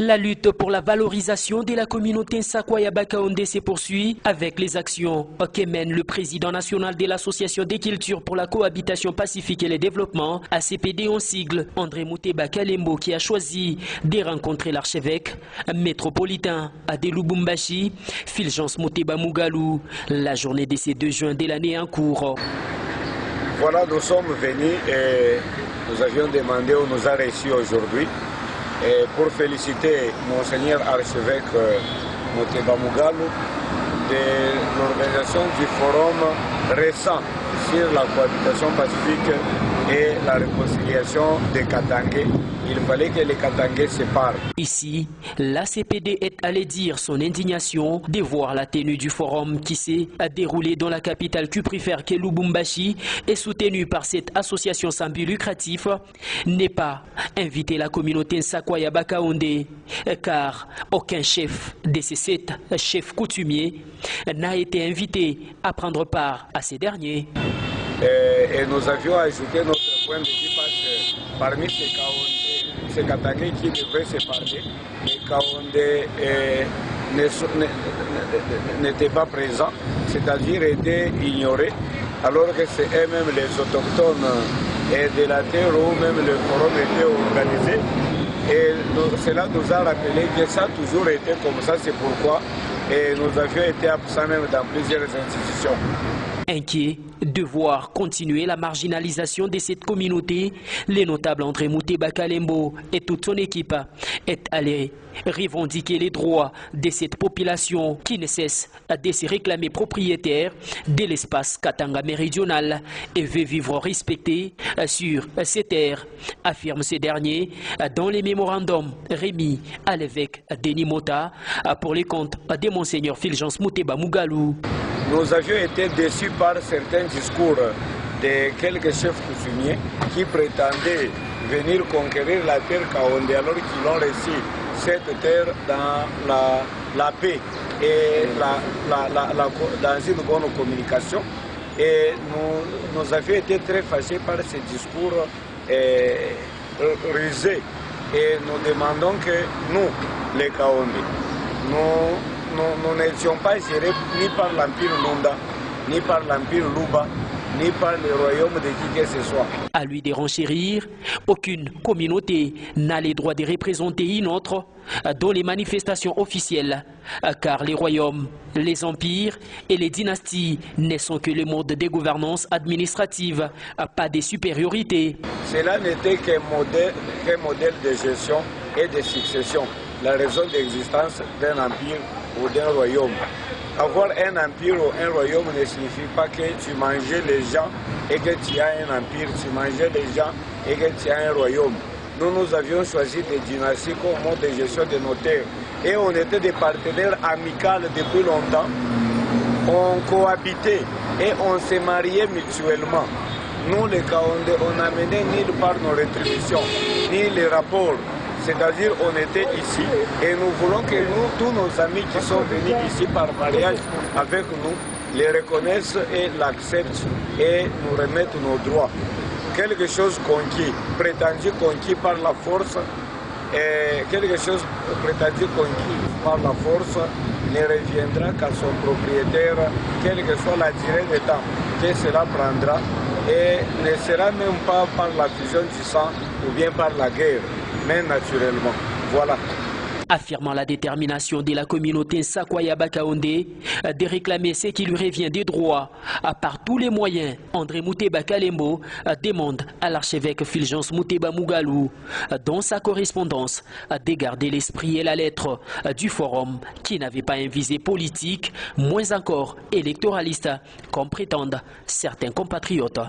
La lutte pour la valorisation de la communauté Nsakwaya Bakaondé se poursuit avec les actions que mène le président national de l'Association des cultures pour la cohabitation pacifique et le développement, ACPD en sigle, André Mouteba Kalembo, qui a choisi de rencontrer l'archevêque métropolitain de Lubumbashi, Fulgence Moteba Mugalu, la journée de ce 2 juin de l'année en cours. Voilà, nous sommes venus et nous avions demandé, on nous a reçus aujourd'hui. Et pour féliciter Monseigneur Archevêque Moteba Mugalu de l'organisation du forum récent sur la cohabitation pacifique et la réconciliation des Katangais. Il fallait que les Katangais se parlent. Ici, l'ACPD est allé dire son indignation de voir la tenue du forum qui s'est déroulé dans la capitale cuprifère qu'est Lubumbashi et soutenu par cette association sans but lucratif, n'est pas invité la communauté Nsakwaya Bakaondé, car aucun chef de ces 7 chefs coutumiers n'a été invité à prendre part à ces derniers. Et nous avions ajouté notre point de vue parce que parmi ces Katangais qui devaient se parler, les Kaondé n'étaient pas présents, c'est-à-dire étaient ignorés, alors que c'est eux-mêmes les autochtones de la terre où même le forum était organisé. Et cela nous a rappelé que ça a toujours été comme ça, c'est pourquoi nous avions été absents même dans plusieurs institutions. Inquiet de voir continuer la marginalisation de cette communauté, le notable André Mouteba Kalembo et toute son équipe est allé revendiquer les droits de cette population qui ne cesse de se réclamer propriétaire de l'espace Katanga méridional et veut vivre respecté sur ces terres, affirme ce dernier dans les mémorandums remis à l'évêque Denis Mota pour les comptes de Monseigneur Fulgence Moteba Mugalu. Nous avions été déçus par certains discours de quelques chefs coutumiers qui prétendaient venir conquérir la terre Kaondé alors qu'ils ont reçu cette terre dans la paix et dans une bonne communication. Et nous avions été très fâchés par ces discours rusés. Et nous demandons que nous, les Kaondé, nous n'étions pas gérés ni par l'Empire Nunda, ni par l'Empire Luba, ni par le royaume de qui que ce soit. À lui de renchérir, aucune communauté n'a le droit de représenter une autre dans les manifestations officielles, car les royaumes, les empires et les dynasties ne sont que le mode de gouvernance administrative, pas de supériorité. Cela n'était qu'un modèle de gestion et de succession, la raison d'existence d'un empire ou d'un royaume. Avoir un empire ou un royaume ne signifie pas que tu mangeais les gens et que tu as un empire, tu mangeais les gens et que tu as un royaume. Nous avions choisi des dynasties comme mode de gestion de nos terres et on était des partenaires amicaux depuis longtemps. On cohabitait et on se mariait mutuellement. Nous les Kaondé, on n'amenait ni par nos rétributions, ni les rapports. C'est-à-dire on était ici et nous voulons que tous nos amis qui sont venus ici par mariage avec nous, les reconnaissent et l'acceptent et nous remettent nos droits. Quelque chose conquis, prétendu conquis par la force, et quelque chose prétendu conquis par la force ne reviendra qu'à son propriétaire, quelle que soit la durée de temps que cela prendra, et ne sera même pas par la fusion du sang ou bien par la guerre, mais naturellement. Voilà. Affirmant la détermination de la communauté Nsakwaya Bakaondé de réclamer ce qui lui revient des droits par tous les moyens, André Mouteba Kalembo demande à l'archevêque Fulgence Moteba Mugalu, dans sa correspondance, de garder l'esprit et la lettre du forum qui n'avait pas un visée politique, moins encore électoraliste, comme prétendent certains compatriotes.